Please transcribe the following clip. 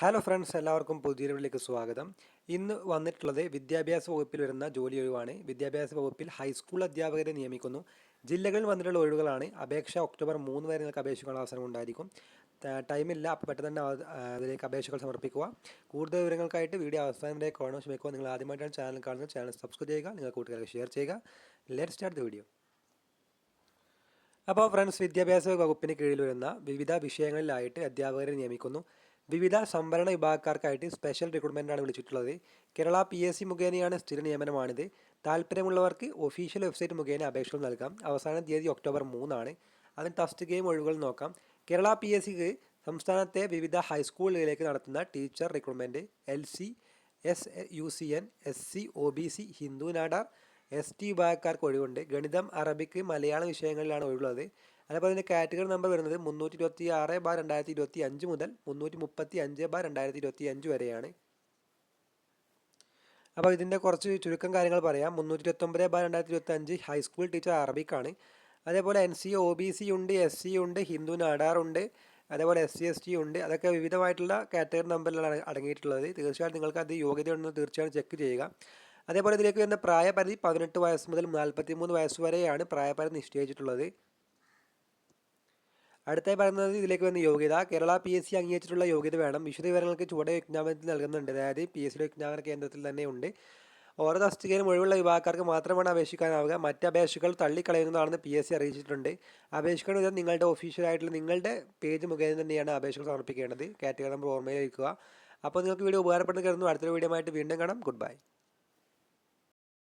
Hello friends, എല്ലാവർക്കും പുതിയ വീഡിയോയിലേക്ക് സ്വാഗതം. ഇന്ന് വന്നിട്ടുള്ളത് വിദ്യാഭ്യാസ വകുപ്പിൽ വരുന്ന ജോലി ഒഴിവാണ്. വിദ്യാഭ്യാസ വകുപ്പിൽ ഹൈസ്കൂൾ അധ്യാപകരെ നിയമിക്കുന്നു. ജില്ലകളിൽ വന്നിട്ടുള്ള ഒഴിവുകളാണ്. അപേക്ഷ ഒക്ടോബർ 3 വരെ നിങ്ങൾക്ക് അപേക്ഷിക്കാനുള്ള അവസരം ഉണ്ടായിരിക്കും. ടൈമില്ല, അപ്പോൾ പെട്ടെന്ന് തന്നെ അതിലേക്ക് അപേക്ഷകൾ സമർപ്പിക്കുക. കൂടുതൽ വിവരങ്ങൾക്കായിട്ട് വീഡിയോ അവസാനം വരെ കാണാൻ ശ്രമിക്കുക. നിങ്ങൾ ആദ്യമായിട്ടാണ് ചാനൽ കാണുന്നത്, ചാനൽ സബ്സ്ക്രൈബ് ചെയ്യുക, നിങ്ങൾ കൂട്ടുകാർക്ക് ഷെയർ ചെയ്യുക. Let's start the video. അപ്പോൾ ഫ്രണ്ട്സ്, വിദ്യാഭ്യാസ വകുപ്പിന് കീഴിൽ വരുന്ന വിവിധ വിഷയങ്ങളിലായിട്ട് അധ്യാപകരെ നിയമിക്കുന്നു. വിവിധ സംവരണ വിഭാഗക്കാർക്കായിട്ട് സ്പെഷ്യൽ റിക്രൂട്ട്മെൻറ്റാണ് വിളിച്ചിട്ടുള്ളത്. കേരള PSC മുഖേനയാണ് സ്ഥിര നിയമനമാണിത്. താല്പര്യമുള്ളവർക്ക് ഒഫീഷ്യൽ വെബ്സൈറ്റ് മുഖേന അപേക്ഷകൾ നൽകാം. അവസാന തീയതി ഒക്ടോബർ 3 അതിന് ടെസ്റ്റ് ഗെയിം ഒഴിവുകൾ നോക്കാം. കേരള PSCക്ക് സംസ്ഥാനത്തെ വിവിധ ഹൈസ്കൂളുകളിലേക്ക് നടത്തുന്ന teacher recruitment LC, SUCN, SC, OBC, Hindu Nadar, ST വിഭാഗക്കാർക്ക് ഒഴിവുണ്ട്. ഗണിതം, അറബിക്ക്, മലയാളം വിഷയങ്ങളിലാണ് ഒഴിവുള്ളത്. അതേപോലെ തന്നെ കാറ്റഗറി നമ്പർ വരുന്നത് 326/2025 മുതൽ 335/2025 വരെയാണ്. അപ്പോൾ ഇതിൻ്റെ കുറച്ച് ചുരുക്കം കാര്യങ്ങൾ പറയാം. 329/2025 ഹൈസ്കൂൾ ടീച്ചർ അറബിക്കാണ്. അതേപോലെ NC, OBC ഉണ്ട്, SC ഉണ്ട്, ഹിന്ദു നാടാറുണ്ട്, അതേപോലെ SC ST ഉണ്ട്. അതൊക്കെ വിവിധമായിട്ടുള്ള കാറ്റഗറി നമ്പറിലാണ് അടങ്ങിയിട്ടുള്ളത്. തീർച്ചയായിട്ടും നിങ്ങൾക്ക് അത് യോഗ്യതയുണ്ടെന്ന് തീർച്ചയായും ചെക്ക് ചെയ്യുക. അതേപോലെ ഇതിലേക്ക് വരുന്ന പ്രായപരിധി 18 വയസ്സ് മുതൽ 43 വയസ്സ് വരെയാണ് പ്രായപരിധി നിശ്ചയിച്ചിട്ടുള്ളത്. അടുത്തായി പറയുന്നത് ഇതിലേക്ക് വന്ന യോഗ്യത. കേരള PSC അംഗീകരിച്ചിട്ടുള്ള യോഗ്യത വേണം. വിശദ വിവരങ്ങൾക്ക് ചുവടെ വിജ്ഞാപനത്തിൽ നൽകുന്നുണ്ട്. അതായത് PSC വിജ്ഞാപന കേന്ദ്രത്തിൽ തന്നെ ഉണ്ട്. ഓരോ തസ്തികയിലും ഒഴിവുള്ള വിഭാഗക്കാർക്ക് മാത്രമാണ് അപേക്ഷിക്കാനാവുക. മറ്റ് അപേക്ഷകൾ തള്ളിക്കളയുന്നതാണെന്ന് PSC അറിയിച്ചിട്ടുണ്ട്. അപേക്ഷിക്കേണ്ട വിധം നിങ്ങളുടെ ഒഫീഷ്യലായിട്ടുള്ള നിങ്ങളുടെ പേജ് മുഖേന തന്നെയാണ് അപേക്ഷകൾ സമർപ്പിക്കേണ്ടത്. കാറ്റഗറി നമ്പർ ഓർമ്മയിൽ വയ്ക്കുക. അപ്പോൾ നിങ്ങൾക്ക് വീഡിയോ ഉപകാരപ്പെടുന്ന കരുതുന്നു. അടുത്തൊരു വീഡിയോ ആയിട്ട് വീണ്ടും കാണാം. Good bye.